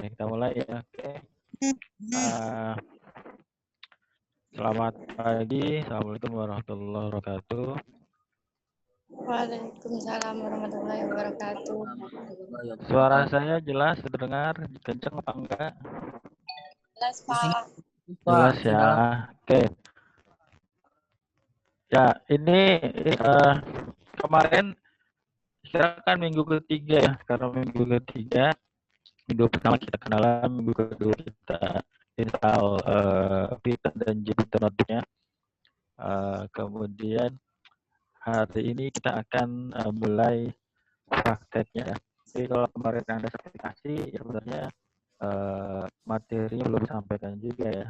kita mulai ya. Oke. Selamat pagi. Assalamualaikum warahmatullahi wabarakatuh. Waalaikumsalam warahmatullahi wabarakatuh. Suara saya jelas terdengar, kenceng apa enggak? Jelas, Pak. Jelas ya. Oke. Ya, ini kemarin sekarang kan minggu ketiga ya. Sekarang minggu ketiga. Minggu pertama kita kenalan, minggu kedua kita install Python dan Jupyter Notebook-nya. Kemudian hari ini kita akan mulai prakteknya. Jadi kalau kemarin ada sertifikasi, ya sebenarnya materinya belum disampaikan juga ya.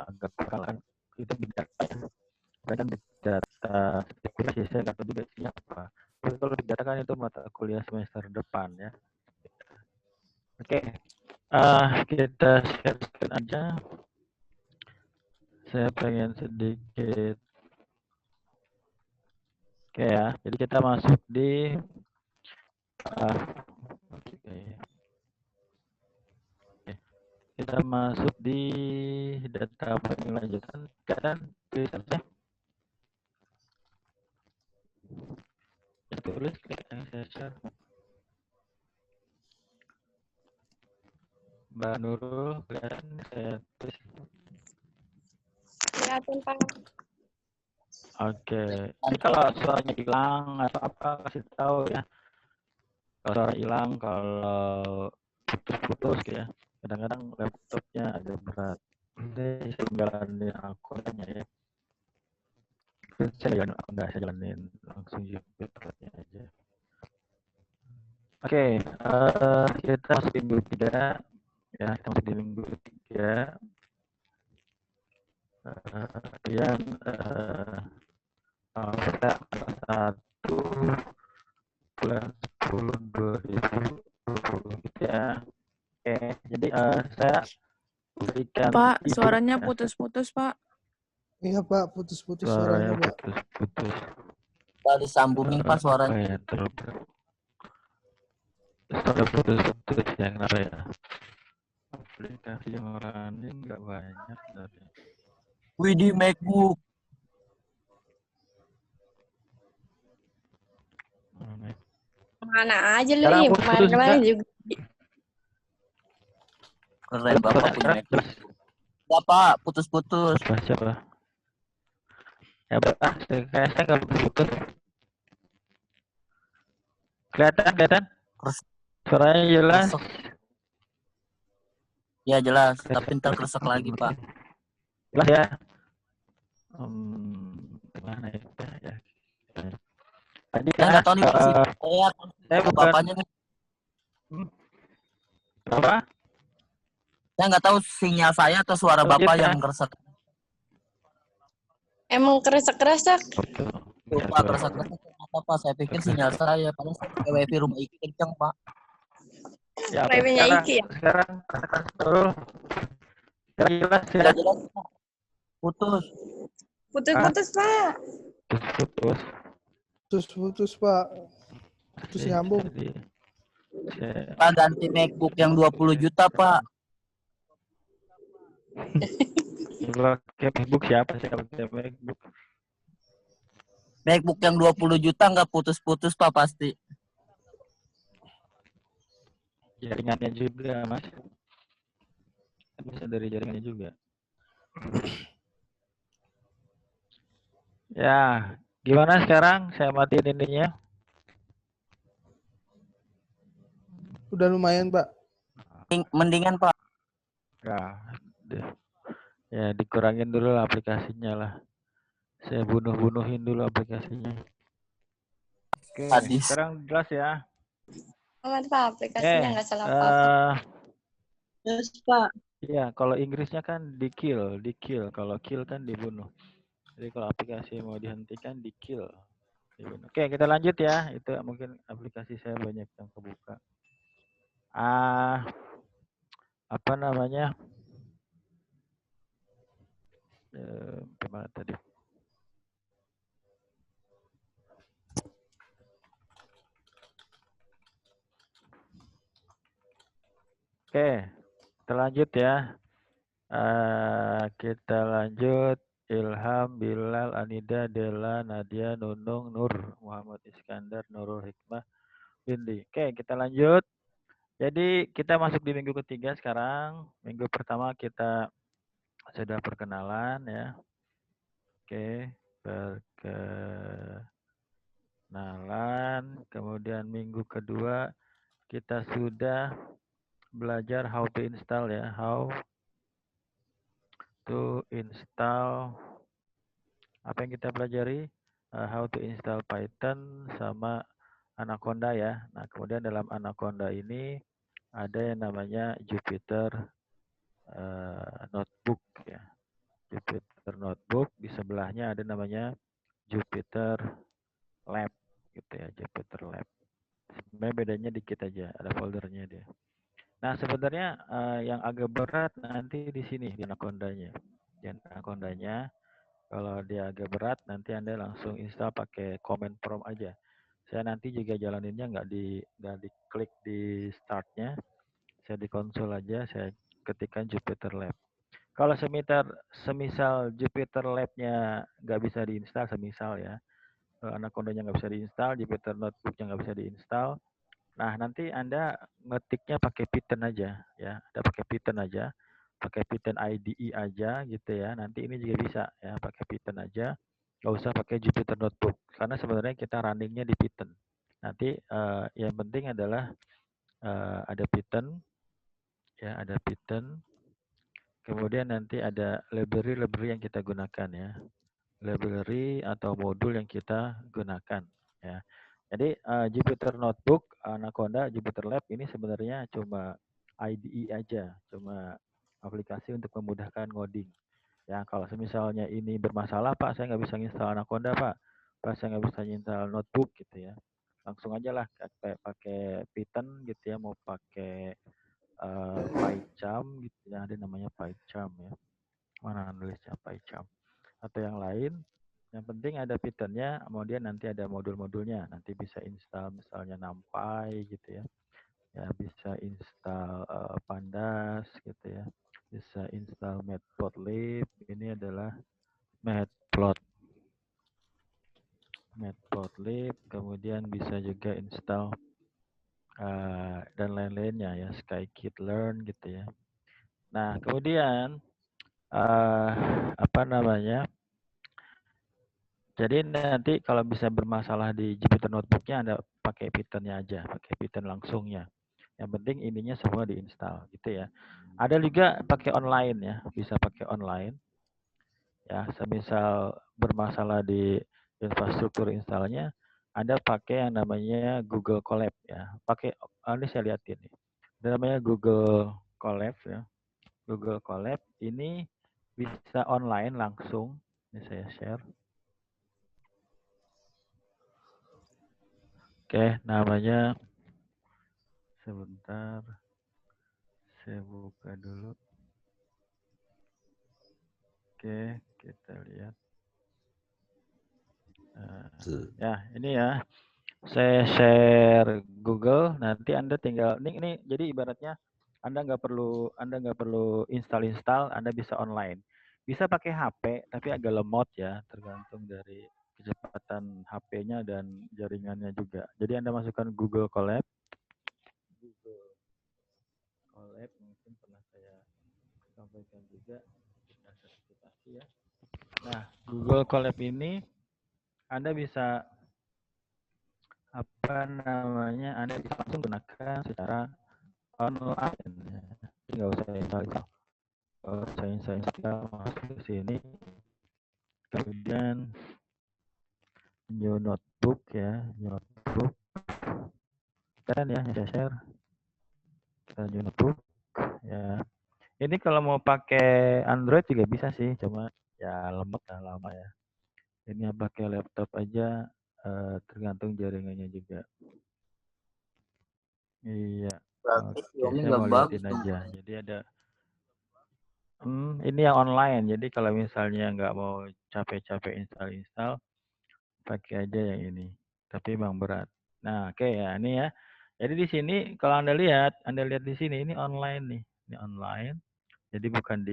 Agak kurang itu big data ya. Kadang big data sertifikasi saya nggak tahu juga isinya apa. Tapi kalau big data kan itu mata kuliah semester depan ya. Oke, kita share screen aja. Saya pengen sedikit. Oke ya, jadi kita masuk di kita masuk di data pengelanjutan dan tulisannya tulis yang saya share. Mbak Nurul, kelihatan saya tulis. Kelihatan, Pak. Oke, ini kalau suaranya hilang atau apa kasih tahu ya. Kalau suara hilang, kalau putus-putus ya. Kadang-kadang laptopnya agak berat. Ini saya jalanin akunnya ya. Saya jalanin langsung Jupyternya aja. Oke, kita masuk minggu 3 ya, kita masuk di minggu 3 yang kita 1 bulan 10 2020 gitu ya. Oke, jadi saya berikan Pak, suaranya putus-putus, Pak. Iya, Pak, putus-putus suaranya suaranya, Pak. putus-putus. Pak disambungin Pak suaranya. Ya, suara putus-putus yang kenapa ya? Aplikasi yang running nggak banyak tadi. Widih MacBook. Mana aja lu, Sekarang Im? putus Kemarin juga. Keren Bapak punya MacBook. Bapak putus-putus. Siapa? Ya, kayak saya kalau putus. Kelihatan? Suaranya jelas. Ya jelas, tapi ntar keresek lagi Pak. Jelas ya. Mana itu ya? Tadi Saya nggak tahu nih Pak sih. Saya bukan. Bapaknya nih. Apa? Saya nggak tahu sinyal saya atau suara Bapak yang keresek. Emang keresek-keresek. Pak keresek-keresek apa? Saya pikir sinyal saya. Padahal saya wifi rumah Iki kenceng Pak. Ya, Wifi-nya Iki ya? Sekarang jelas ya. Jelas Pak. Putus. Putus-putus, Pak. Putus, Pak. Putus nyambung. Pak ganti MacBook yang 20 juta Pak. Pakai MacBook siapa sih kalau pakai MacBook? MacBook yang 20 juta nggak putus-putus Pak pasti. Jaringannya juga Mas. Bisa dari jaringannya juga. Ya, gimana sekarang? Saya matiin ininya. Udah lumayan, Pak. Mendingan Pak. Ya, dikurangin dulu lah aplikasinya lah. Saya bunuhin dulu aplikasinya. Oke, sekarang jelas ya. Pak, aplikasinya nggak salah apa-apa. Yes, Pak. Iya, kalau Inggrisnya kan di kill. Kalau kill kan dibunuh. Jadi kalau aplikasi mau dihentikan di kill. Oke, kita lanjut ya. Itu mungkin aplikasi saya banyak yang kebuka. Apa namanya? Gimana tadi? Oke, kita lanjut ya. Kita lanjut. Ilham, Bilal, Anida, Dela, Nadia, Nunung, Nur, Muhammad Iskandar, Nurul Hikmah, Windy. Oke, kita lanjut. Jadi kita masuk di minggu ketiga sekarang. Minggu pertama kita sudah perkenalan ya. Oke, perkenalan. Kemudian minggu kedua kita sudah belajar how to install ya. How to install, apa yang kita pelajari? How to install Python sama Anaconda ya. Nah, kemudian dalam Anaconda ini ada yang namanya Jupyter Notebook ya. Jupyter Notebook, di sebelahnya ada namanya Jupyter Lab gitu ya, Jupyter Lab. Sebenarnya bedanya dikit aja, ada foldernya dia. Nah, sebenarnya yang agak berat nanti di sini di Anaconda-nya. Di Anaconda-nya kalau dia agak berat nanti Anda langsung install pakai command prompt aja. Saya nanti juga jalaninnya nggak diklik di start-nya. Saya di konsol aja, saya ketikkan Jupyter Lab. Kalau semisal Jupyter Lab-nya nggak bisa diinstal, semisal ya, Anaconda-nya nggak bisa diinstal, Jupyter Notebook-nya nggak bisa diinstal, nah nanti Anda ngetiknya pakai Python aja ya, ada pakai Python aja, pakai Python IDE aja gitu ya. Nanti ini juga bisa ya, pakai Python aja, nggak usah pakai Jupyter Notebook karena sebenarnya kita runningnya di Python. Nanti yang penting adalah ada Python ya, ada Python. Kemudian nanti ada library yang kita gunakan ya, library atau modul yang kita gunakan ya. Jadi Jupyter Notebook, Anaconda, Jupyter Lab ini sebenarnya cuma IDE aja, cuma aplikasi untuk memudahkan ngoding. Ya, kalau misalnya ini bermasalah, Pak, saya nggak bisa install Anaconda, Pak. Pak, saya nggak bisa install notebook gitu ya. Langsung aja lah pakai Python gitu ya, mau pakai PyCharm gitu ya, ada namanya PyCharm ya. Mana nulisnya PyCharm atau yang lain. Yang penting ada Python-nya, kemudian nanti ada modul-modulnya. Nanti bisa install misalnya NumPy gitu ya. Ya bisa install Pandas gitu ya. Bisa install Matplotlib. Ini adalah Matplotlib. Kemudian bisa juga install dan lain-lainnya ya, Scikit-learn gitu ya. Nah, kemudian apa namanya? Jadi nanti kalau bisa bermasalah di Jupyter Notebook-nya Anda pakai Python-nya aja, pakai Python langsungnya. Yang penting ininya semua diinstal gitu ya. Ada juga pakai online ya, bisa pakai online. Ya, semisal bermasalah di infrastruktur installnya, Anda pakai yang namanya Google Colab ya. Pakai ini saya lihatin nih. Ada namanya Google Colab ya. Google Colab ini bisa online langsung. Ini saya share. Oke, namanya sebentar, saya buka dulu. Oke, kita lihat. Ya, ini ya. Saya share Google. Nanti Anda tinggal ini jadi ibaratnya Anda nggak perlu install, Anda bisa online. Bisa pakai HP, tapi agak lemot ya, tergantung dari kecepatan HP-nya dan jaringannya juga. Jadi Anda masukkan Google Colab. Mungkin pernah saya sampaikan juga kita sertifikasi ya. Nah, Google Colab ini Anda bisa apa namanya? Anda bisa langsung gunakan secara online. Jadi nggak usah install. Kalau saya install masuk ke sini, kemudian new notebook ya, new notebook. Kan ya, saya share. Kita new notebook ya. Ini kalau mau pakai Android juga bisa sih, cuma ya lemot lah lama ya. Ini pakai laptop aja, tergantung jaringannya juga. Iya. Berarti Oke, Xiaomi saya nggak mau bagus liatin dong. aja. Jadi ada ini yang online. Jadi kalau misalnya nggak mau capek-capek install, pakai aja yang ini. Tapi emang berat. Nah, oke ya, ini ya. Jadi di sini kalau Anda lihat di sini ini online nih. Ini online. Jadi bukan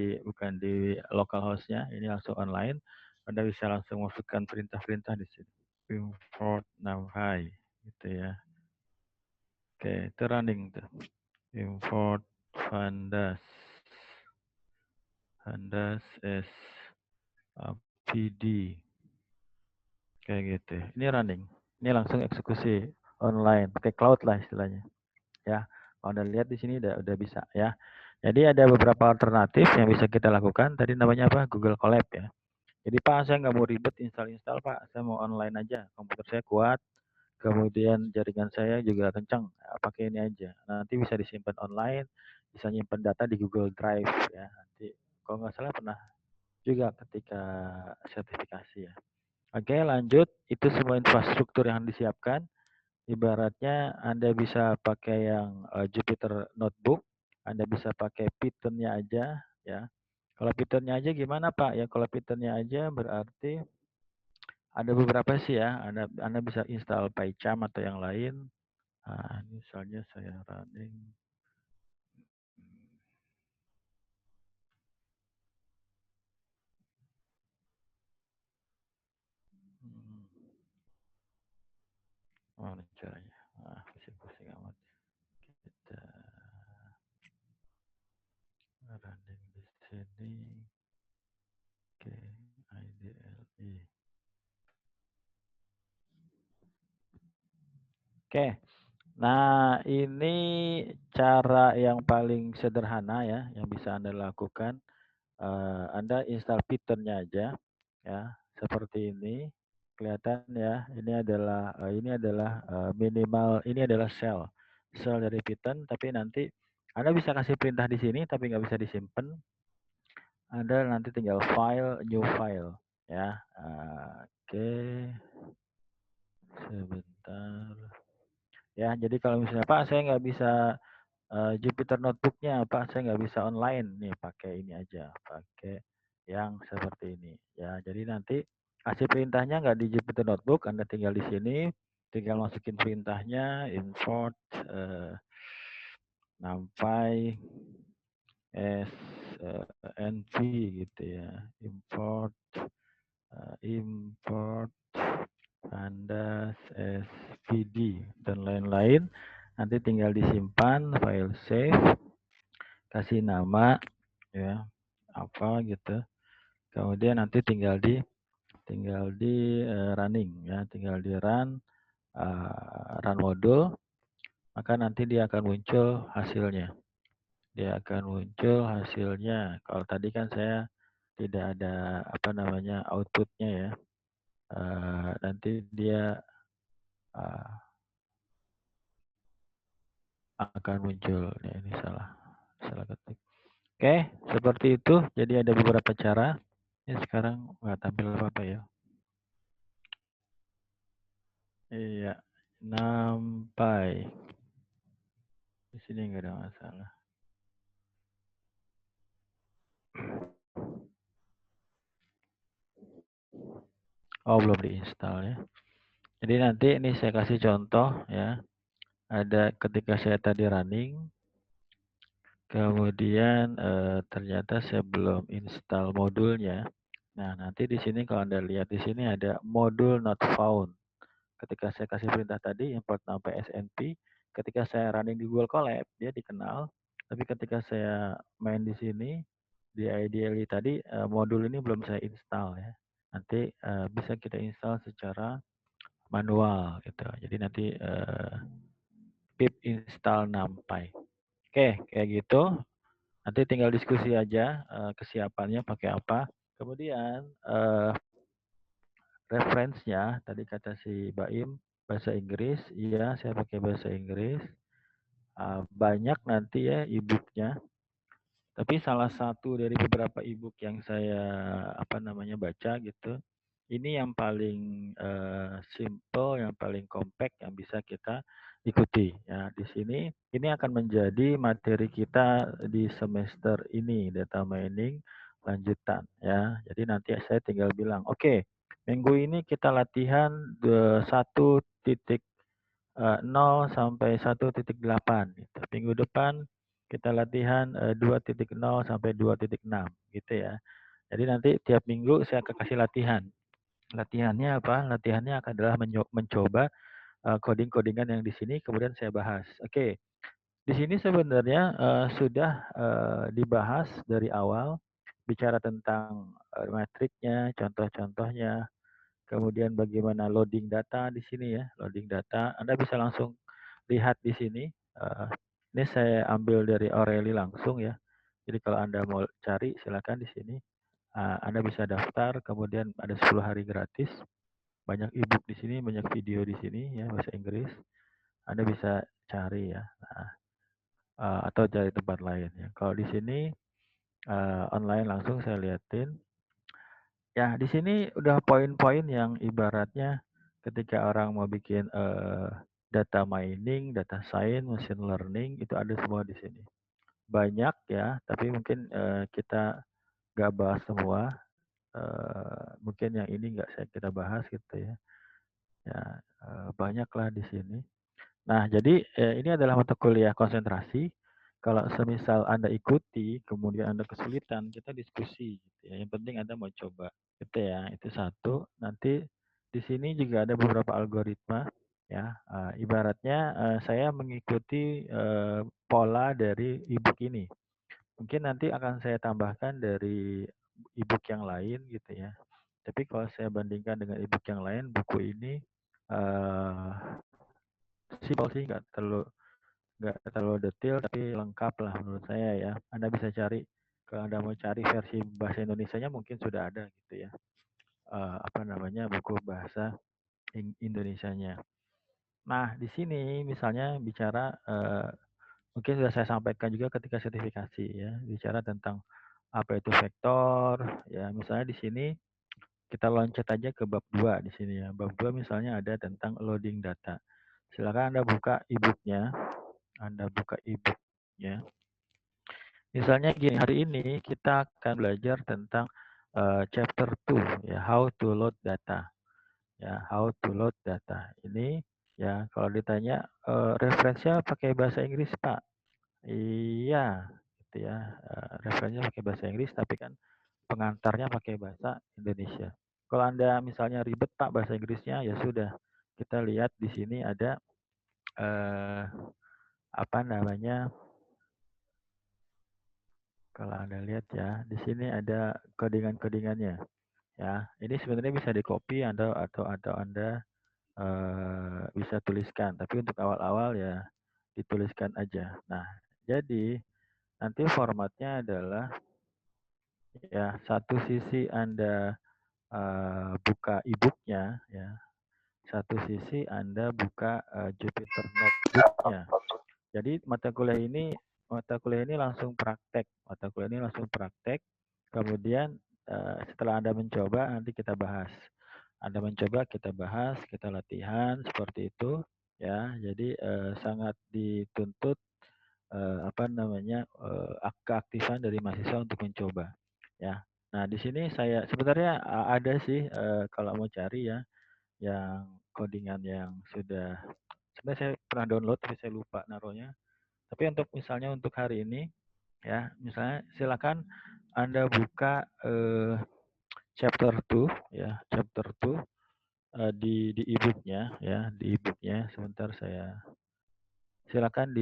di local hostnya, ini langsung online. Anda bisa langsung masukkan perintah-perintah di sini. Import NumPy, gitu ya. Oke, itu running tuh. Import pandas as PD. Kayak gitu. Ini running. Ini langsung eksekusi online, pakai cloud lah istilahnya. Ya, kalau Anda lihat di sini udah bisa ya. Jadi ada beberapa alternatif yang bisa kita lakukan. Tadi namanya apa? Google Colab ya. Jadi Pak, saya nggak mau ribet install Pak. Saya mau online aja. Komputer saya kuat. Kemudian jaringan saya juga kencang. Pakai ini aja. Nanti bisa disimpan online. Bisa nyimpan data di Google Drive ya. Nanti kalau nggak salah pernah juga ketika sertifikasi ya. Oke, lanjut. Itu semua infrastruktur yang disiapkan. Ibaratnya Anda bisa pakai yang Jupyter Notebook, Anda bisa pakai Python-nya aja ya. Kalau Python-nya aja gimana Pak? Ya kalau Python-nya aja berarti ada beberapa sih ya. Anda bisa install PyCharm atau yang lain. Nah, misalnya saya running. Mana caranya? Pusing-pusing amat. Kita running di sini. Oke, IDLE. Oke. Nah, ini cara yang paling sederhana ya, yang bisa Anda lakukan. Anda install Python-nya aja, ya, seperti ini. Kelihatan ya, ini adalah minimal, ini adalah shell dari Python. Tapi nanti Anda bisa kasih perintah di sini, tapi nggak bisa disimpan. Anda nanti tinggal file, new file, ya. Oke, sebentar. Ya, jadi kalau misalnya Pak, saya nggak bisa Jupyter Notebook-nya Pak, saya nggak bisa online nih, pakai ini aja, pakai yang seperti ini ya. Jadi nanti kasih perintahnya nggak di Jupyter Notebook, Anda tinggal di sini, tinggal masukin perintahnya, import NumPy as NV gitu ya, import pandas svd dan lain-lain. Nanti tinggal disimpan, file save, kasih nama ya apa gitu. Kemudian nanti tinggal di running ya, tinggal di run modul, maka nanti dia akan muncul hasilnya. Dia akan muncul hasilnya. Kalau tadi kan saya tidak ada apa namanya outputnya ya. Nanti dia akan muncul. Ya, ini salah ketik. Oke, seperti itu. Jadi ada beberapa cara. Ya, sekarang nggak tampil apa-apa ya. Iya, NumPy. Di sini nggak ada masalah. Oh, belum diinstal ya. Jadi nanti ini saya kasih contoh ya. Ada ketika saya tadi running, kemudian ternyata saya belum install modulnya. Nah, nanti di sini kalau Anda lihat di sini ada modul not found. Ketika saya kasih perintah tadi import NumPy SNP, ketika saya running di Google Colab dia dikenal. Tapi ketika saya main di sini di IDLE tadi modul ini belum saya install ya. Nanti bisa kita install secara manual gitu. Jadi nanti pip install NumPy. Oke, kayak gitu. Nanti tinggal diskusi aja kesiapannya pakai apa. Kemudian reference-nya tadi kata si Baim bahasa Inggris. Iya, saya pakai bahasa Inggris. Banyak nanti ya e-book-nya. Tapi salah satu dari beberapa e-book yang saya baca gitu, ini yang paling simple, yang paling compact yang bisa kita ikuti ya. Di sini ini akan menjadi materi kita di semester ini, data mining lanjutan ya. Jadi nanti saya tinggal bilang, oke, minggu ini kita latihan 1.0 sampai 1.8 gitu. Minggu depan kita latihan 2.0 sampai 2.6 gitu ya. Jadi nanti tiap minggu saya akan kasih latihan. Latihannya apa? Latihannya adalah mencoba coding-codingan yang di sini kemudian saya bahas. Oke. Di sini sebenarnya sudah dibahas dari awal bicara tentang metriknya, contoh-contohnya, kemudian bagaimana loading data di sini ya, loading data. Anda bisa langsung lihat di sini. Ini saya ambil dari Aureli langsung ya. Jadi kalau Anda mau cari silakan di sini. Anda bisa daftar, kemudian ada 10 hari gratis. Banyak ebook di sini, banyak video di sini ya bahasa Inggris. Anda bisa cari ya. Nah, atau cari tempat lain ya. Kalau di sini online langsung saya liatin. Ya, di sini udah poin-poin yang ibaratnya ketika orang mau bikin data mining, data science, machine learning itu ada semua di sini. Banyak ya, tapi mungkin kita nggak bahas semua. Mungkin yang ini nggak saya kita bahas gitu ya. Ya, banyaklah di sini. Nah, jadi ini adalah mata kuliah konsentrasi. Kalau semisal Anda ikuti, kemudian Anda kesulitan, kita diskusi. Gitu ya. Yang penting Anda mau coba. Gitu ya, itu satu. Nanti di sini juga ada beberapa algoritma. Ya, ibaratnya saya mengikuti pola dari ebook ini. Mungkin nanti akan saya tambahkan dari ebook yang lain gitu ya. Tapi kalau saya bandingkan dengan ebook yang lain, buku ini simpel sih, nggak terlalu detail, tapi lengkap lah menurut saya ya. Anda bisa cari, kalau Anda mau cari versi bahasa Indonesianya mungkin sudah ada gitu ya. Apa namanya, buku bahasa Indonesianya. Nah, di sini misalnya bicara, mungkin sudah saya sampaikan juga ketika sertifikasi ya, bicara tentang apa itu vektor, ya misalnya di sini kita loncat aja ke bab 2 di sini ya. Bab 2 misalnya ada tentang loading data. Silakan Anda buka e-booknya. Anda buka e-booknya. Misalnya gini, hari ini kita akan belajar tentang chapter 2 ya, how to load data. Ya, how to load data. Ini ya kalau ditanya referensinya pakai bahasa Inggris, Pak. Iya, gitu ya. Referensinya pakai bahasa Inggris tapi kan pengantarnya pakai bahasa Indonesia. Kalau Anda misalnya ribet Pak bahasa Inggrisnya, ya sudah. Kita lihat di sini ada apa namanya? Kalau Anda lihat ya, di sini ada codingan-codingannya. Ya, ini sebenarnya bisa di-copy atau Anda bisa tuliskan, tapi untuk awal-awal ya dituliskan aja. Nah, jadi nanti formatnya adalah ya satu sisi Anda buka e-booknya ya, satu sisi Anda buka Jupyter Notebook-nya. Jadi mata kuliah ini langsung praktek. Mata kuliah ini langsung praktek. Kemudian setelah Anda mencoba nanti kita bahas. Anda mencoba kita bahas, kita latihan seperti itu ya. Jadi sangat dituntut apa namanya keaktifan dari mahasiswa untuk mencoba ya. Nah, di sini saya sebenarnya ada sih kalau mau cari ya yang codingan yang sudah sebenarnya saya pernah download tapi saya lupa naruhnya. Tapi untuk misalnya untuk hari ini ya, misalnya silakan Anda buka chapter 2 ya, chapter 2 di e-booknya ya, di e-booknya sebentar saya silakan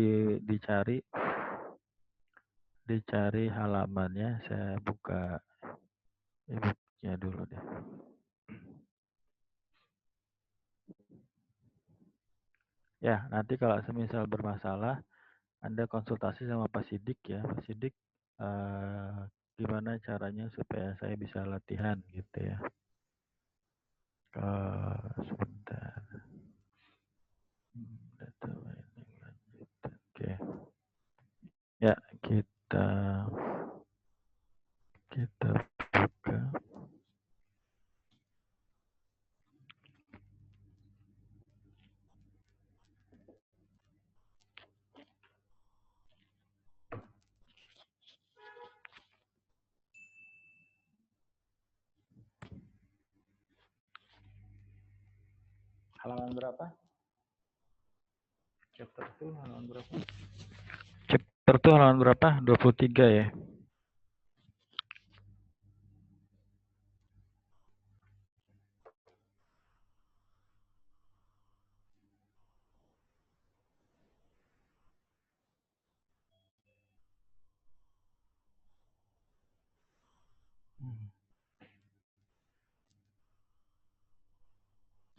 dicari halamannya, saya buka e-booknya dulu deh. Ya, nanti kalau semisal bermasalah Anda konsultasi sama Pak Sidik ya, Pak Sidik gimana caranya supaya saya bisa latihan gitu ya. Sebentar. Data mining lanjutan. Oke. Ya, kita buka. Halaman berapa? Chapter 2 halaman berapa? Chapter 2 halaman berapa? 23 ya.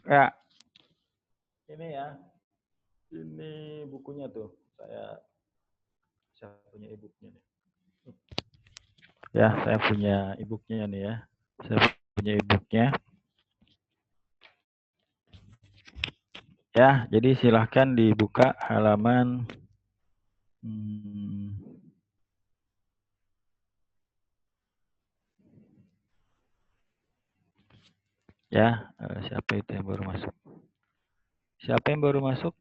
Ya, ini ya. Ini bukunya tuh. Saya punya e-booknya nih. Ya, saya punya e-booknya nih ya. Saya punya e-booknya. Ya, jadi silahkan dibuka halaman ya, siapa itu yang baru masuk? Siapa yang baru masuk?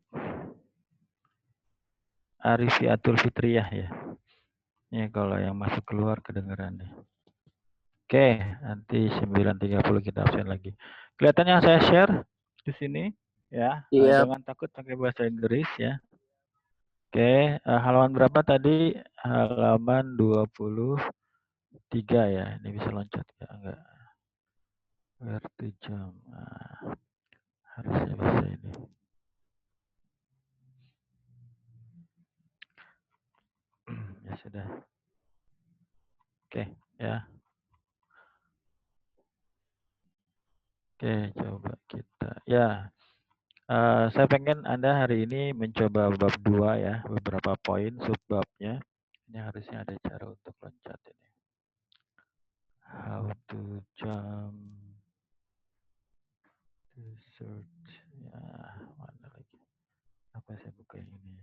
Arifiatul Fitriyah ya. Ini kalau yang masuk keluar kedengeran nih. Oke, nanti 9.30 kita absen lagi. Kelihatannya saya share di sini ya. Iya. Jangan takut pakai bahasa Inggris ya. Oke, halaman berapa tadi? Halaman 23 ya. Ini bisa loncat ya, enggak? Where jam. Harusnya bisa ini. Ya sudah. Oke, ya. Oke, coba kita. Ya, saya pengen Anda hari ini mencoba bab 2 ya, beberapa poin subbabnya. Ini harusnya ada cara untuk loncat ini. How to jump to search. Ya, mana lagi? Apa saya buka yang ini?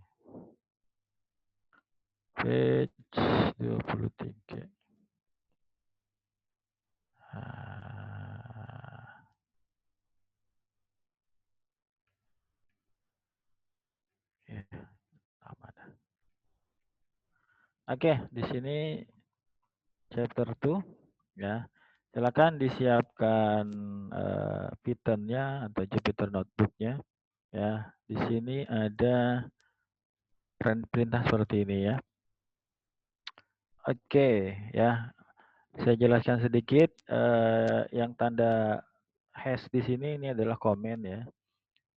Page 23. Oke, di sini chapter 2 ya. Silakan disiapkan Python-nya atau Jupyter Notebook-nya ya. Di sini ada perintah seperti ini ya. Oke, ya. Saya jelaskan sedikit yang tanda hash di sini ini adalah komen ya.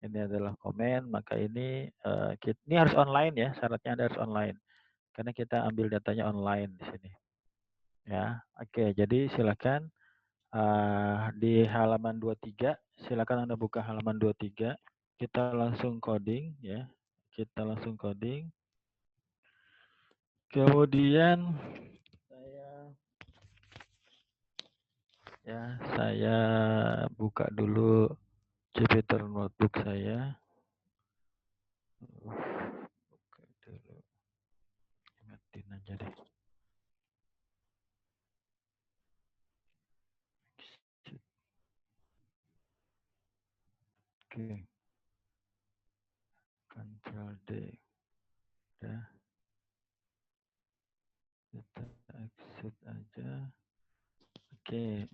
Ini adalah komen, maka ini ini harus online ya, syaratnya Anda harus online. Karena kita ambil datanya online di sini. Ya, oke. Jadi silakan di halaman 23, silakan Anda buka halaman 23. Kita langsung coding ya. Kita langsung coding. Kemudian saya buka dulu Jupyter Notebook saya. Buka dulu. Ingetin aja deh. Oke. Ctrl D. Ya. Kita exit aja. Oke.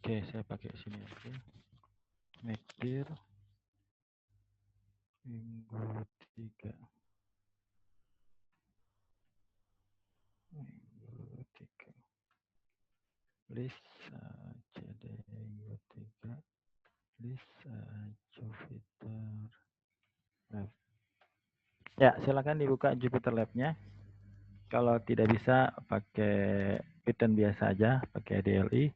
Oke, saya pakai sini aja. Mektir minggu 3. Minggu 3. List CD minggu 3. List Jupyter Lab. Ya, silakan dibuka Jupyter Lab-nya. Kalau tidak bisa pakai Python biasa aja, pakai DLI.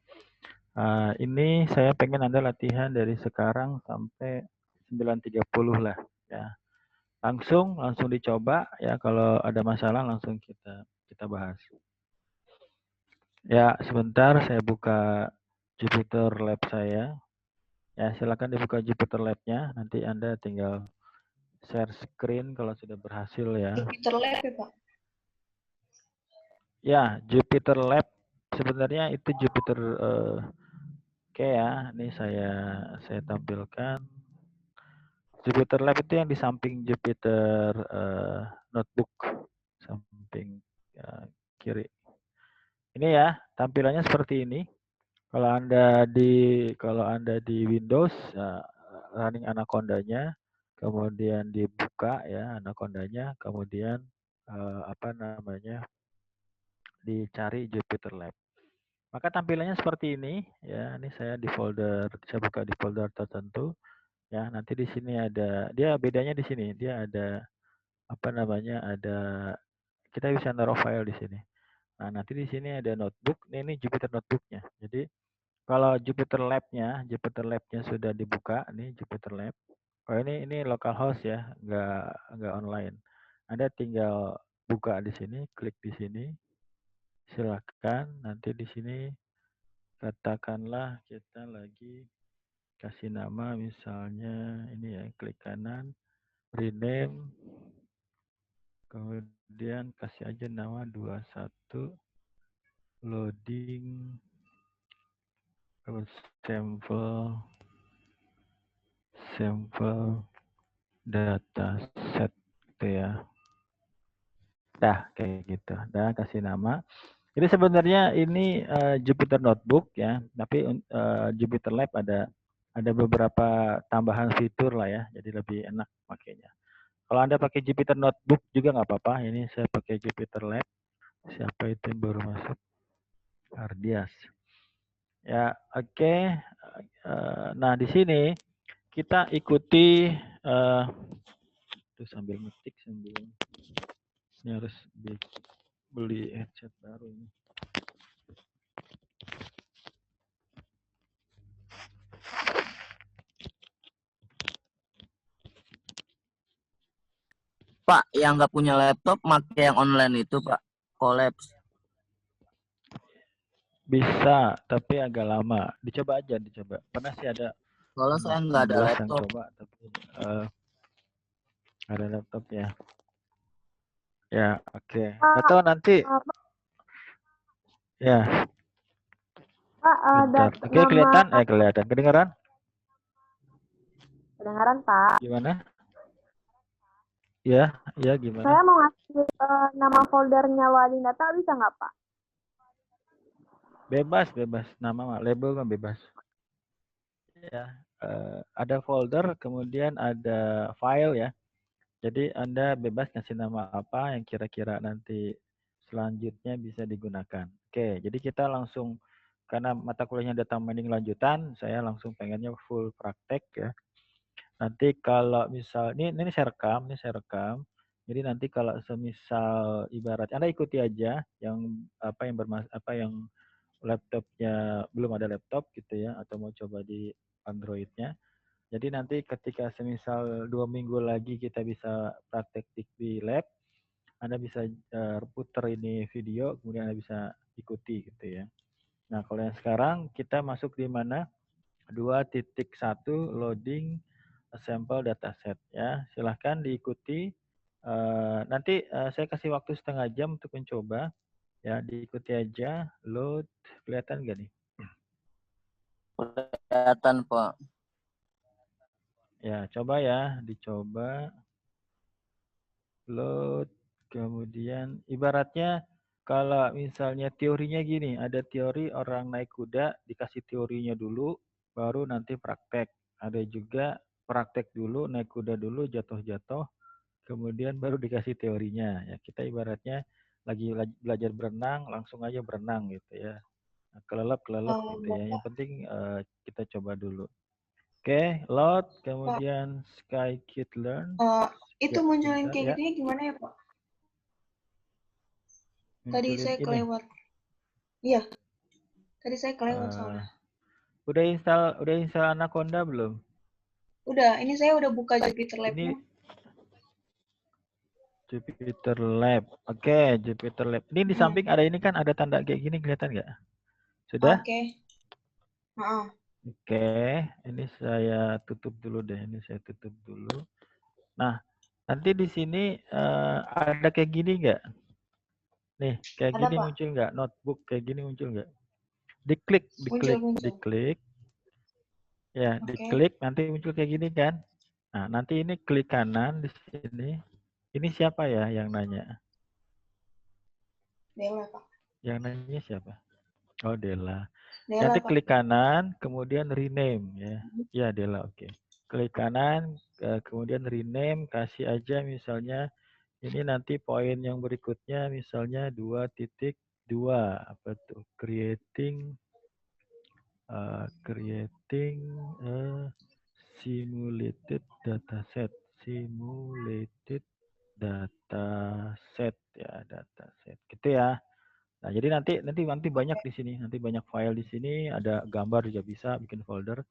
Ini saya pengen Anda latihan dari sekarang sampai 9.30 lah ya. Langsung dicoba ya, kalau ada masalah langsung kita bahas. Ya, sebentar saya buka Jupyter Lab saya. Ya, silakan dibuka Jupyter Lab-nya, nanti Anda tinggal share screen kalau sudah berhasil ya. Jupyter Lab ya, Pak? Ya, Jupyter Lab sebenarnya itu Jupyter oke ya, ini saya tampilkan. Jupyter Lab itu yang di samping Jupyter Notebook, samping kiri. Ini ya, tampilannya seperti ini. Kalau Anda di Windows, running Anaconda-nya, kemudian dibuka ya Anaconda-nya, kemudian apa namanya, dicari Jupyter Lab. Maka tampilannya seperti ini ya. Ini saya buka di folder tertentu ya. Nanti di sini ada, dia bedanya di sini, dia ada apa namanya, ada, kita bisa naruh file di sini. Nah, nanti di sini ada notebook. Ini Jupyter Notebook-nya. Jadi kalau Jupyter Lab-nya sudah dibuka, nih Jupyter Lab. Oh, ini localhost ya, nggak online. Anda tinggal buka di sini, klik di sini. Silakan. Nanti di sini katakanlah kita lagi kasih nama, misalnya ini ya, klik kanan, rename, kemudian kasih aja nama 21 loading sampel data set gitu ya. Dah kayak gitu. Dah kasih nama. Jadi sebenarnya ini Jupyter Notebook ya, tapi Jupyter Lab ada beberapa tambahan fitur lah ya, jadi lebih enak pakainya. Kalau Anda pakai Jupyter Notebook juga nggak apa-apa. Ini saya pakai Jupyter Lab. Siapa itu yang baru masuk? Ardias. Ya, oke. Nah, di sini kita ikuti terus sambil ngetik sambil ini harus beli headset baru ini. Pak, yang nggak punya laptop, pakai yang online itu, Pak. Collapse. Bisa, tapi agak lama. Dicoba aja, dicoba. Pernah sih ada Soalnya saya nggak ada 16 yang laptop. coba, tapi ada laptop ya. Ya, oke. Atau nanti, ya. Pak, Bentar. Oke, kelihatan? Kelihatan. Kedengaran? Kedengaran, Pak. Gimana? Ya, ya gimana? Saya mau ngasih nama foldernya Wali Data, bisa nggak, Pak? Bebas, bebas. Nama label kan bebas. Ya, ada folder, kemudian ada file ya. Jadi Anda bebas ngasih nama apa yang kira-kira nanti selanjutnya bisa digunakan. Oke, jadi kita langsung, karena mata kuliahnya data mining lanjutan, saya langsung pengennya full praktek ya. Nanti kalau misal, ini saya rekam. Jadi nanti kalau semisal ibarat Anda ikuti aja yang yang laptopnya belum ada laptop gitu ya, atau mau coba di Androidnya. Jadi nanti ketika semisal 2 minggu lagi kita bisa praktek di lab, Anda bisa putar ini video, kemudian Anda bisa ikuti gitu ya. Nah, kalau yang sekarang kita masuk di mana? 2.1 loading sampel dataset ya. Silahkan diikuti. Nanti saya kasih waktu setengah jam untuk mencoba. Ya, diikuti aja. Load, kelihatan nggak nih? Kelihatan, Pak. Ya, coba ya, dicoba. Load, kemudian ibaratnya kalau misalnya teorinya gini, ada teori orang naik kuda, dikasih teorinya dulu, baru nanti praktek. Ada juga praktek dulu, naik kuda dulu, jatuh-jatuh, kemudian baru dikasih teorinya. Ya, kita ibaratnya lagi belajar berenang, langsung aja berenang gitu ya. Nah, kelelep gitu ya. Yang penting kita coba dulu. Oke, load, kemudian scikit-learn. Itu Ya, munculin bentar, kayak ya. gini gimana ya, Pak? Tadi Munculin saya ini. kelewat. Iya. Tadi saya kelewat soalnya. Udah install Anaconda belum? Udah, ini saya udah buka Jupyter Ini Lab-nya. Jupyter Lab. Oke, Jupyter Lab. Ini di samping ada ini kan, ada tanda kayak gini, kelihatan nggak? Sudah? Oke. Oke, ini saya tutup dulu deh. Ini saya tutup dulu. Nah, nanti di sini ada kayak gini nggak? Nih, kayak Ada, gini Pak. muncul nggak? Notebook kayak gini muncul nggak? Diklik. Muncul. Ya, diklik nanti muncul kayak gini kan. Nah, nanti ini klik kanan di sini. Ini siapa ya yang nanya? Dewa, Pak. Yang nanya siapa? Oh, Dela. Dela, Nanti Pak. klik kanan, kemudian rename ya. Ya Dela, oke. Klik kanan, kemudian rename, kasih aja misalnya ini nanti poin yang berikutnya misalnya 2.2 apa tuh? Creating a simulated dataset. Simulated dataset ya, dataset. Gitu ya. Nah, jadi nanti banyak di sini, nanti banyak file di sini, ada gambar juga bisa bikin folder.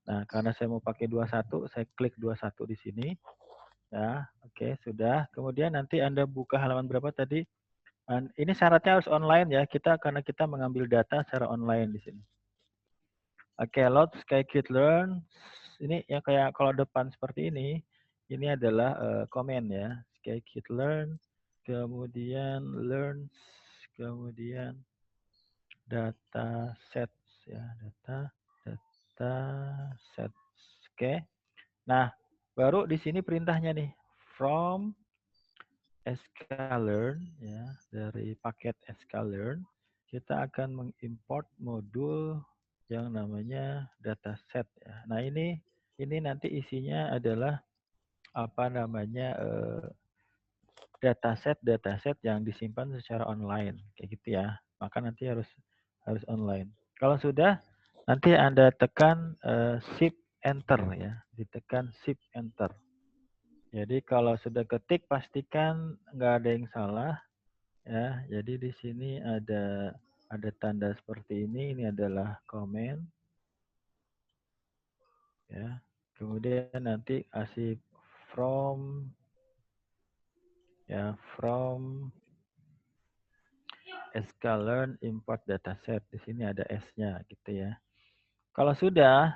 Nah, karena saya mau pakai 21, saya klik 21 di sini. Ya, oke, sudah. Kemudian nanti Anda buka halaman berapa tadi? Ini syaratnya harus online ya, karena kita mengambil data secara online di sini. Oke, load scikit-learn. Ini yang kayak kalau depan seperti ini adalah komen ya. Scikit-learn, kemudian learn, kemudian data sets ya, data sets. Oke. Nah, baru di sini perintahnya nih from sklearn ya, dari paket sklearn kita akan mengimport modul yang namanya dataset ya. Nah, ini nanti isinya adalah apa namanya dataset yang disimpan secara online kayak gitu ya. Maka nanti harus online. Kalau sudah nanti Anda tekan shift enter ya, ditekan shift enter. Jadi kalau sudah ketik pastikan nggak ada yang salah ya. Jadi di sini ada tanda seperti ini adalah komen ya. Kemudian nanti kasih from ya, from sklearn import dataset. Di sini ada S-nya gitu ya. Kalau sudah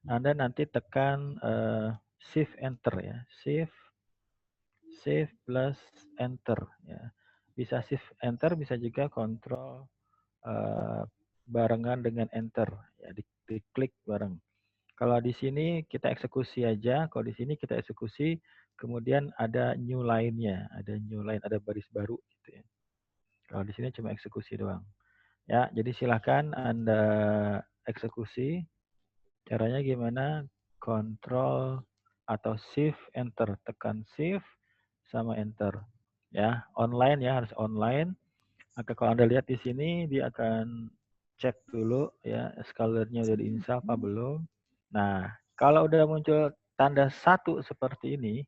Anda nanti tekan shift enter ya. Shift plus enter ya. Bisa shift enter, bisa juga kontrol barengan dengan enter ya, diklik bareng. Kalau di sini kita eksekusi aja, kalau di sini kita eksekusi, kemudian ada new line-nya, ada baris baru gitu ya. Kalau di sini cuma eksekusi doang. Ya, jadi silahkan Anda eksekusi. Caranya gimana? Control atau shift enter, tekan shift sama enter. Ya, online ya, harus online. Maka kalau Anda lihat di sini dia akan cek dulu ya, skaleurnya udah diinstal apa belum. Nah, kalau udah muncul tanda 1 seperti ini,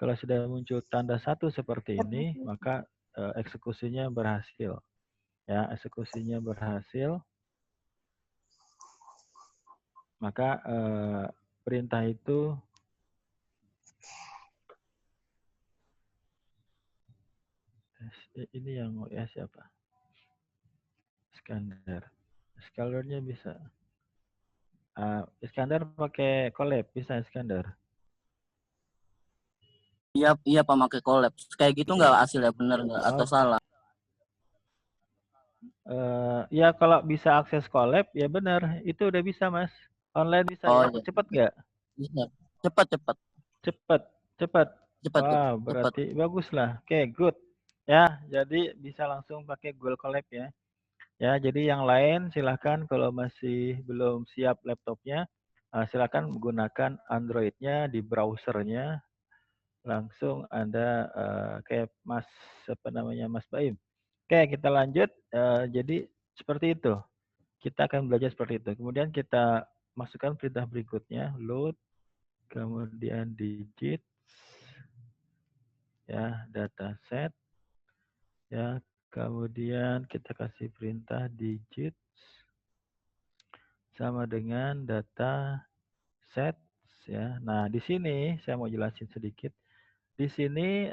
kalau sudah muncul tanda 1 seperti ini, maka eksekusinya berhasil. Ya, eksekusinya berhasil. Maka perintah itu ini yang ya siapa? Iskandar. Skaleurnya bisa. Iskandar pakai collab, bisa Iskandar. Iya Pak, pakai collab. Kayak gitu nggak hasilnya bener nggak atau salah? Ya kalau bisa akses collab ya benar, itu udah bisa Mas. Online bisa Oh ya. iya. Cepat nggak? Bisa. Cepat. Cepat. Cepat. Wah, berarti bagus lah. Oke, good. Ya, jadi bisa langsung pakai Google Collab ya. Ya, jadi yang lain silahkan kalau masih belum siap laptopnya, silahkan menggunakan Android-nya di browsernya. Langsung Anda kayak Mas Mas Baim. Oke, kita lanjut. Jadi seperti itu. Kita akan belajar seperti itu. Kemudian kita masukkan perintah berikutnya, load, kemudian digit, ya, dataset, ya, kemudian kita kasih perintah digit sama dengan data set, ya. Nah, di sini saya mau jelasin sedikit. Di sini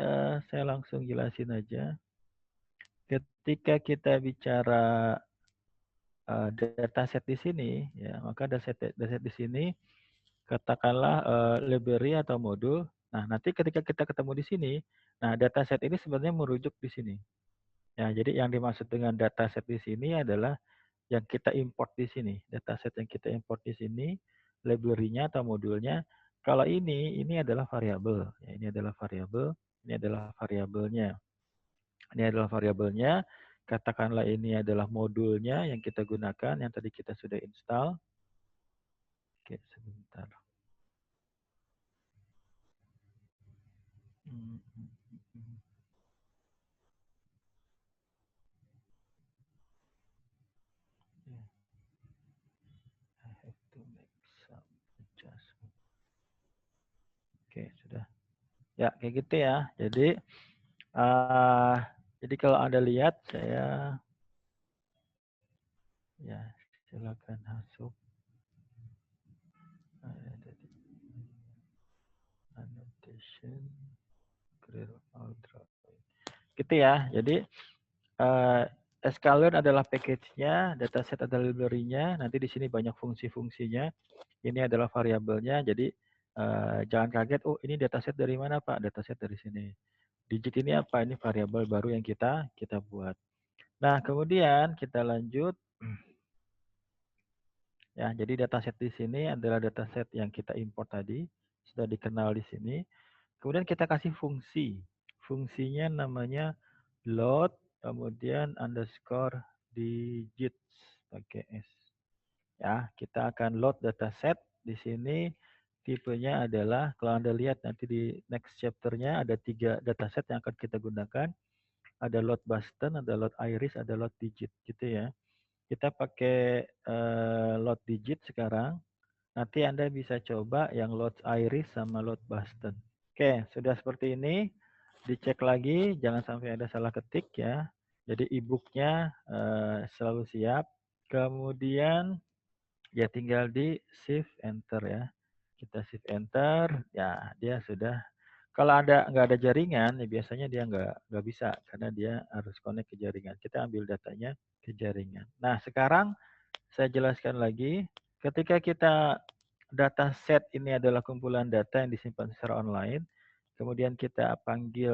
saya langsung jelasin aja. Ketika kita bicara dataset di sini, ya, maka dataset di sini katakanlah library atau modul. Nah, nanti ketika kita ketemu di sini, nah dataset ini sebenarnya merujuk di sini. Ya, jadi yang dimaksud dengan dataset di sini adalah yang kita import di sini. Dataset yang kita import di sini, library-nya atau modulnya. Kalau ini adalah variabel. Ya, ini adalah variabel. Ini adalah variabelnya. Ini adalah variabelnya. katakanlah ini adalah modulnya yang kita gunakan, yang tadi kita sudah install. Oke, sebentar. Hmm, hmm, hmm, hmm. Yeah, I have to make some adjustment. Oke, sudah. Ya, kayak gitu ya. Jadi kalau Anda lihat, saya ya silakan masuk. Annotation, career ultra. Gitu ya. Jadi sklearn adalah package-nya, dataset adalah library-nya. Nanti di sini banyak fungsi-fungsinya. Ini adalah variabelnya. Jadi jangan kaget, oh ini dataset dari mana Pak? Dataset dari sini. Digit ini apa? Ini variabel baru yang kita buat. Nah, kemudian kita lanjut. Ya, jadi dataset di sini adalah dataset yang kita import tadi, sudah dikenal di sini. Kemudian kita kasih fungsi. Fungsinya namanya load, kemudian underscore digits pakai S. Ya, kita akan load dataset di sini. Tipenya adalah, kalau Anda lihat nanti di next chapter-nya ada 3 dataset yang akan kita gunakan. Ada load Boston, ada load Iris, ada load digit gitu ya. Kita pakai load digit sekarang. Nanti Anda bisa coba yang load Iris sama load Boston. Oke, sudah seperti ini. Dicek lagi, jangan sampai ada salah ketik ya. Jadi e-booknya selalu siap. Kemudian ya tinggal di shift enter ya. Kita shift enter, ya dia sudah. Kalau nggak ada jaringan, ya biasanya dia nggak bisa karena dia harus connect ke jaringan. Kita ambil datanya ke jaringan. Nah sekarang saya jelaskan lagi. Ketika kita data set ini adalah kumpulan data yang disimpan secara online, kemudian kita panggil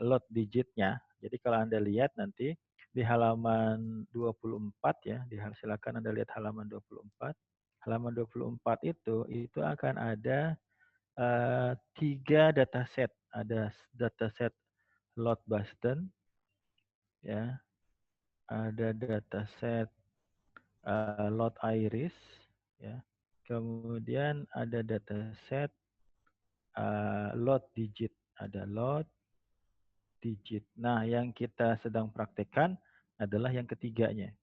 load digitnya. Jadi kalau Anda lihat nanti di halaman 24 ya, silakan Anda lihat halaman 24. Halaman 24 itu akan ada 3 dataset. Ada dataset load Boston, ya, ada dataset load Iris, ya, kemudian ada dataset load digit, ada load digit. Nah, yang kita sedang praktekkan adalah yang ketiganya.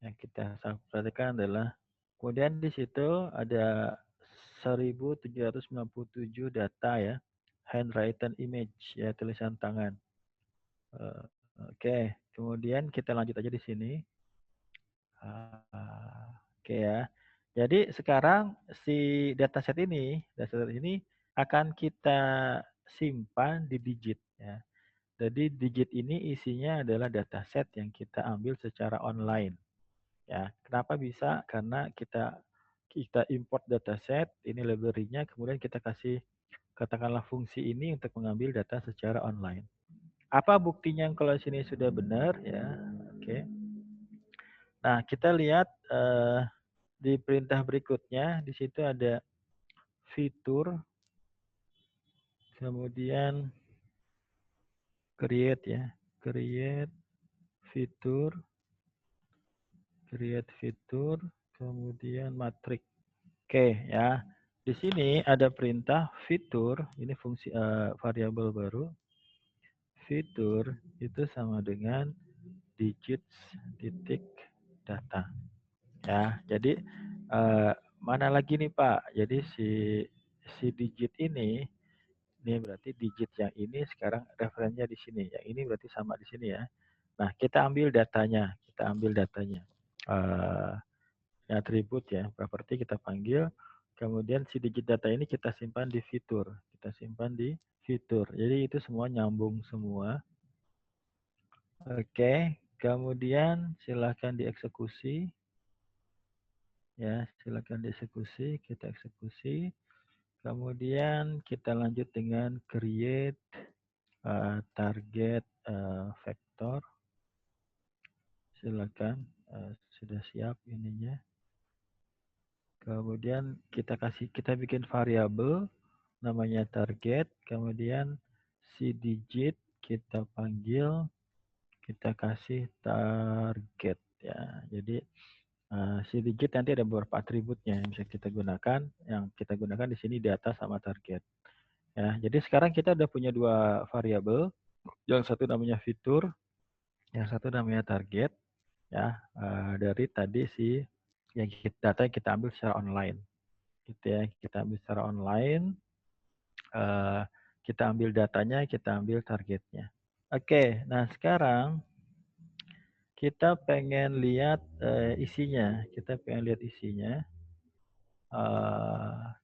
Yang kita praktekkan adalah, kemudian di situ ada 1797 data ya, handwritten image ya, tulisan tangan. Oke, kemudian kita lanjut aja di sini. Oke ya. Jadi sekarang si dataset ini akan kita simpan di digit ya. Jadi digit ini isinya adalah dataset yang kita ambil secara online. Ya, kenapa bisa? Karena kita import dataset, ini library-nya, kemudian kita kasih katakanlah fungsi ini untuk mengambil data secara online. Apa buktinya kalau sini sudah benar ya? Oke. Nah, kita lihat di perintah berikutnya, di situ ada fitur, kemudian create ya, create fitur, kemudian matrix. Oke ya, di sini ada perintah fitur, ini fungsi variabel baru. Fitur itu sama dengan digits titik data. Ya, jadi mana lagi nih Pak? Jadi si digit ini berarti digit yang ini sekarang referensinya di sini. Yang ini berarti sama di sini ya. Nah, kita ambil datanya. Atribut ya, properti kita panggil. Kemudian si digit data ini kita simpan di fitur. Jadi itu semua nyambung semua. Oke, kemudian silahkan dieksekusi. Ya, silakan dieksekusi, kita eksekusi. Kemudian kita lanjut dengan create target vector. Silakan, sudah siap ininya. Kemudian kita bikin variabel namanya target. Kemudian si digit kita panggil kita kasih target ya. Jadi si digit nanti ada beberapa atributnya yang bisa kita gunakan. Yang kita gunakan di sini data sama target. Ya, jadi sekarang kita udah punya dua variabel. Yang satu namanya fitur, yang satu namanya target. Ya, dari tadi si yang data yang kita ambil secara online. Gitu ya, kita ambil secara online. Kita ambil datanya, kita ambil targetnya. Oke, nah sekarang kita pengen lihat isinya. Kita pengen lihat isinya.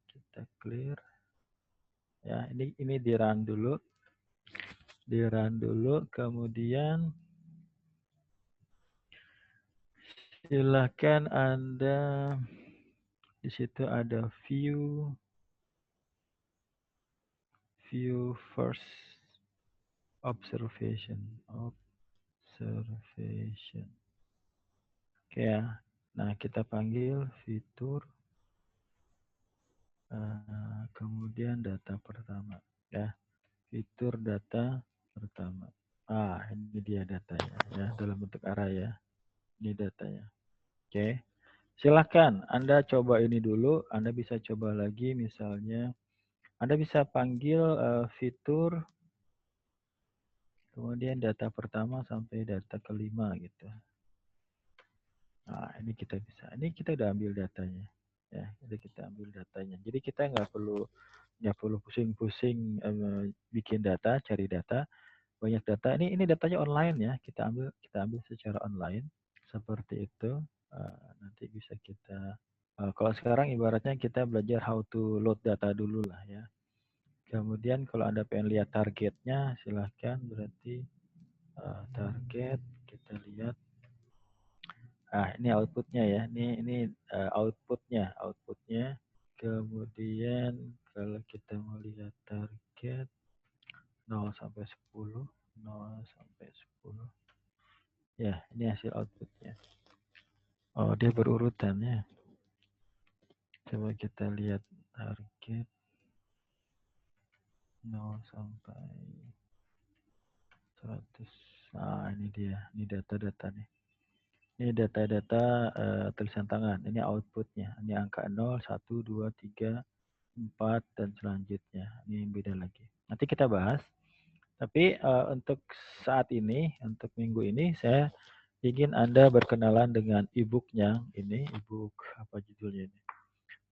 Kita clear. Ya, ini di run dulu. Di run dulu, kemudian silakan Anda di situ ada view first observation. Oke ya. Nah, kita panggil fitur kemudian data pertama ya. Fitur data pertama. Ini dia datanya ya, dalam bentuk array ya. Ini datanya. Oke. Silakan Anda coba ini dulu, Anda bisa coba lagi misalnya Anda bisa panggil fitur kemudian data pertama sampai data kelima gitu. Nah, ini kita bisa. Ini kita udah ambil datanya. Ya, jadi kita ambil datanya. Jadi kita nggak perlu pusing-pusing bikin data, cari data, banyak data. Ini datanya online ya. Kita ambil secara online seperti itu. Nanti bisa kita kalau sekarang ibaratnya kita belajar how to load data dulu lah ya. Kemudian kalau Anda pengen lihat targetnya, silahkan berarti target kita lihat. Ini outputnya ya. Ini outputnya. Kemudian kalau kita mau lihat target 0 sampai 10, 0 sampai 10. Ya, ini hasil outputnya. Oh, dia berurutan ya. Coba kita lihat target 0 sampai 100. Nah, ini dia. Ini data-data nih. Ini data-data tulisan tangan. Ini outputnya. Ini angka 0, 1, 2, 3, 4, dan selanjutnya. Ini beda lagi. Nanti kita bahas. Tapi untuk saat ini, untuk minggu ini, saya ingin Anda berkenalan dengan e-booknya. Ini e-book, apa judulnya ini?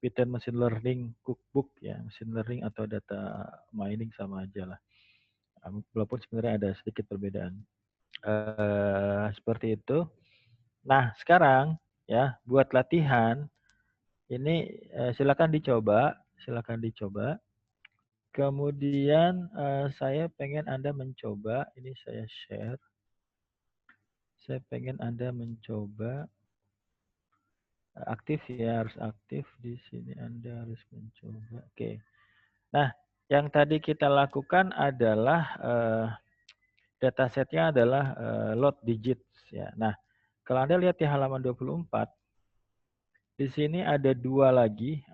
Python Machine Learning Cookbook ya. Machine Learning atau data mining sama aja lah. Walaupun sebenarnya ada sedikit perbedaan. Seperti itu. Nah, sekarang ya buat latihan ini silakan dicoba. Kemudian saya pengen Anda mencoba, ini saya share. Saya pengen Anda mencoba aktif ya, harus aktif di sini Anda harus mencoba. Oke. Nah, yang tadi kita lakukan adalah datasetnya adalah load digits ya. Nah, kalau Anda lihat di halaman 24 di sini ada dua lagi,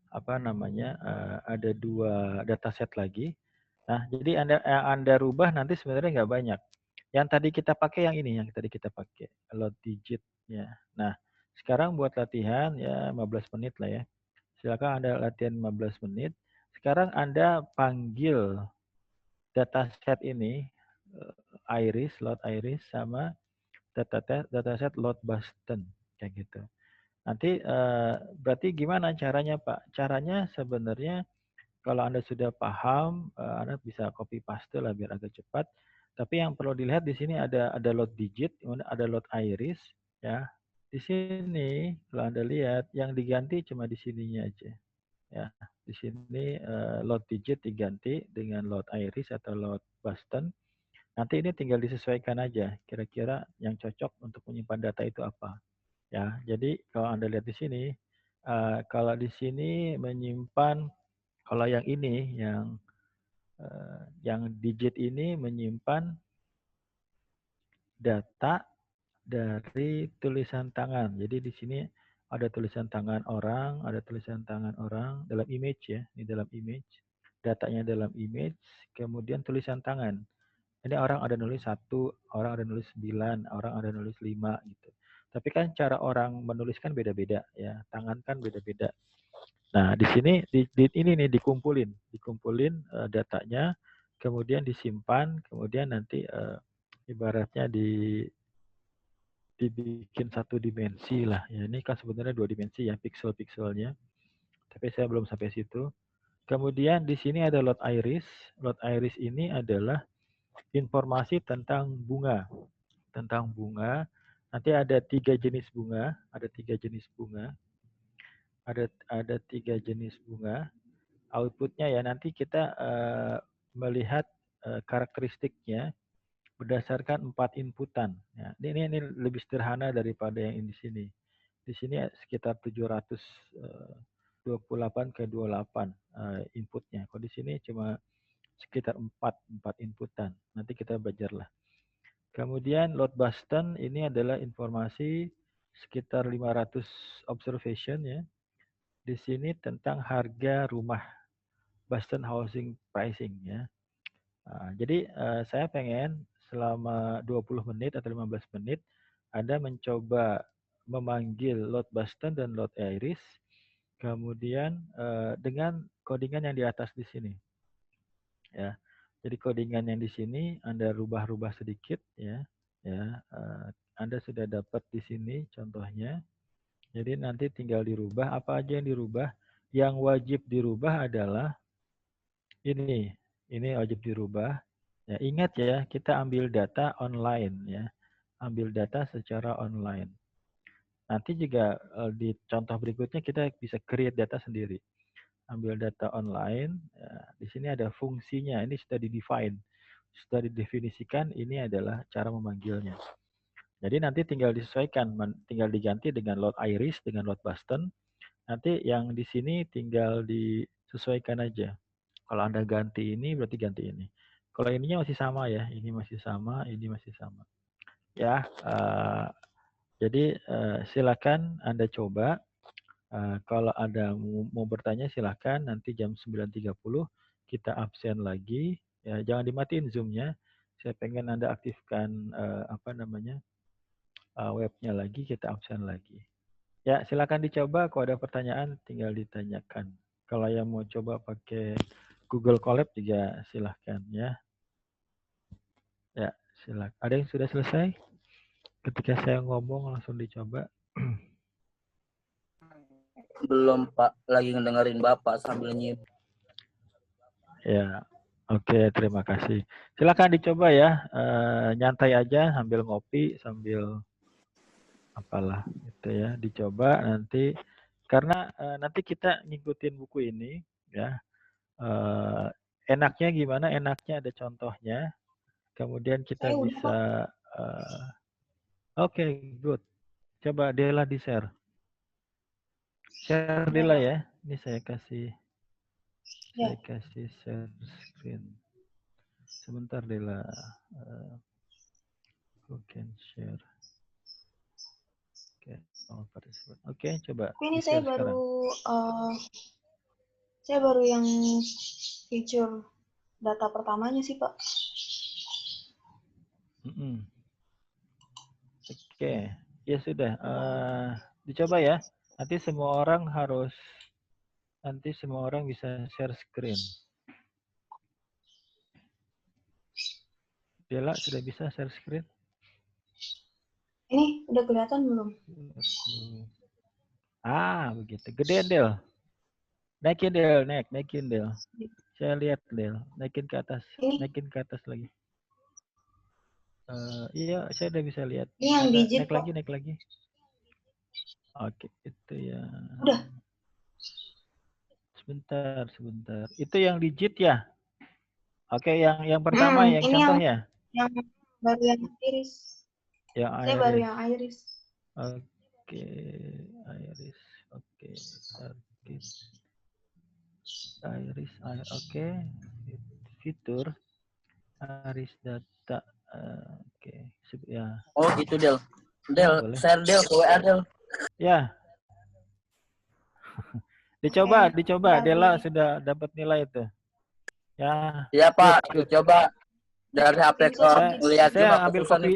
apa namanya? Ada dua dataset lagi. Nah, jadi Anda rubah nanti sebenarnya nggak banyak. Yang tadi kita pakai yang ini, load digitnya. Nah, sekarang buat latihan ya 15 menit lah ya. Silakan Anda latihan 15 menit. Sekarang Anda panggil dataset ini, load iris sama dataset load Boston kayak gitu. Nanti berarti gimana caranya Pak? Caranya sebenarnya kalau Anda sudah paham, Anda bisa copy paste lah biar agak cepat. Tapi yang perlu dilihat di sini ada load digit, ada load iris, ya. Di sini kalau Anda lihat yang diganti cuma di sininya aja, ya. Di sini load digit diganti dengan load iris atau load Boston. Nanti ini tinggal disesuaikan aja. Kira-kira yang cocok untuk menyimpan data itu apa, ya. Jadi kalau Anda lihat di sini, kalau di sini menyimpan kalau yang ini, yang digit ini menyimpan data dari tulisan tangan. Jadi di sini ada tulisan tangan orang, dalam image ya, ini dalam image, datanya dalam image, kemudian tulisan tangan. Ini orang ada nulis 1, orang ada nulis 9, orang ada nulis 5 gitu. Tapi kan cara orang menuliskan beda-beda ya, tangan kan beda-beda. Nah, di sini ini nih dikumpulin datanya, kemudian disimpan, kemudian nanti ibaratnya dibikin satu dimensi lah. Ya, ini kan sebenarnya 2 dimensi ya pixel-pixelnya. Tapi saya belum sampai situ. Kemudian di sini ada load iris. Load iris ini adalah informasi tentang bunga. Tentang bunga. Nanti ada 3 jenis bunga, ada 3 jenis bunga. Ada 3 jenis bunga. Outputnya ya nanti kita melihat karakteristiknya berdasarkan 4 inputan. Ya, ini lebih sederhana daripada yang di sini. Di sini sekitar 728 ke 28 inputnya. Kalau di sini cuma sekitar 4 inputan. Nanti kita belajarlah. Kemudian load Boston ini adalah informasi sekitar 500 observation ya. Di sini tentang harga rumah Boston housing pricing ya. Jadi saya pengen selama 20 menit atau 15 menit Anda mencoba memanggil load Boston dan load iris, kemudian dengan codingan yang di atas di sini. Ya. Jadi codingan yang di sini Anda rubah-rubah sedikit ya. Anda sudah dapat di sini contohnya. Jadi nanti tinggal dirubah apa aja yang dirubah. Yang wajib dirubah adalah ini wajib dirubah. Ya, ingat ya, kita ambil data online ya. Ambil data secara online. Nanti juga di contoh berikutnya kita bisa create data sendiri. Ambil data online, ya, di sini ada fungsinya. Ini sudah di-define. Sudah didefinisikan, ini adalah cara memanggilnya. Jadi nanti tinggal disesuaikan, tinggal diganti dengan load iris, dengan load Boston. Nanti yang di sini tinggal disesuaikan aja. Kalau Anda ganti ini, berarti ganti ini. Kalau ininya masih sama ya, ini masih sama, ini masih sama. Ya, jadi silakan Anda coba. Kalau ada mau bertanya silakan. Nanti jam 9.30 kita absen lagi. Ya, jangan dimatiin Zoom-nya. Saya pengen Anda aktifkan webnya lagi, kita absen lagi. Ya, silakan dicoba. Kalau ada pertanyaan, tinggal ditanyakan. Kalau yang mau coba pakai Google Colab juga silahkan ya. Ya, silakan. Ada yang sudah selesai? Ketika saya ngomong langsung dicoba. Belum Pak, lagi ngedengerin Bapak sambil nyip. Ya, oke, terima kasih. Silakan dicoba ya. Nyantai aja sambil ngopi, sambil apalah gitu ya. Dicoba nanti karena nanti kita ngikutin buku ini ya. Enaknya gimana? Enaknya ada contohnya. Kemudian kita Saya udah, bisa oke, good. Coba Dela di-share. Share Dela ya. Ini saya kasih share screen. Sebentar Dela. Who can share? Oke, coba. Ini saya baru yang feature data pertamanya sih Pak. Oke, ya sudah. Dicoba ya. Nanti semua orang bisa share screen. Dela sudah bisa share screen? Ini udah kelihatan belum? Begitu. Gedean Del. Naikin Del, naikin Del. Saya lihat Del, naikin ke atas lagi. Iya, saya udah bisa lihat. Ini yang digit, naik lagi. Oke, itu ya. Udah. Sebentar. Itu yang digit ya? Oke, yang pertama yang contohnya. Yang baru yang iris. Saya baru yang iris. Oke, iris. Oke, target. Iris, oke. Fitur iris data. Oke, ya. Oh, gitu Del. Share Del, ke WA Del. Ya. Dicoba. Dela sudah dapat nilai itu. Ya. Iya Pak, coba. Dari HP ke lihat Saya juga ambil keputusan kopi.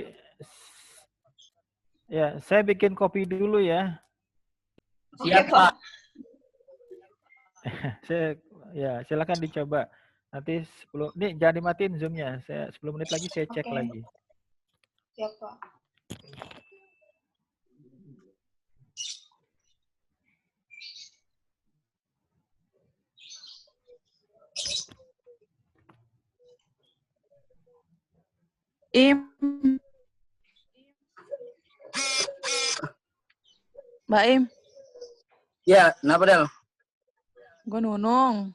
Ya, saya bikin kopi dulu ya. siap, Oke, Pak. Saya ya silakan dicoba. Nanti 10 nih jangan dimatiin Zoom-nya. Saya 10 menit lagi saya cek Oke. lagi. Siap, Pak. Im. Mbak Im, Ya, kenapa Del? gue Nunung.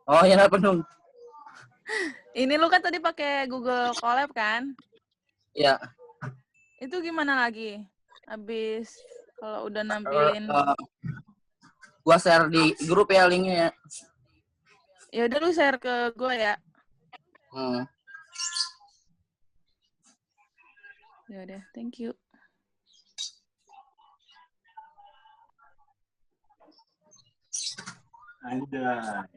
Oh, ya kenapa Nung? Ini lu kan tadi pakai Google Collab kan? Ya. Itu gimana lagi? Habis kalau udah nampilin, Gua share di grup ya linknya ya. ya udah lu share ke gue ya. Ya udah, thank you. Anjay.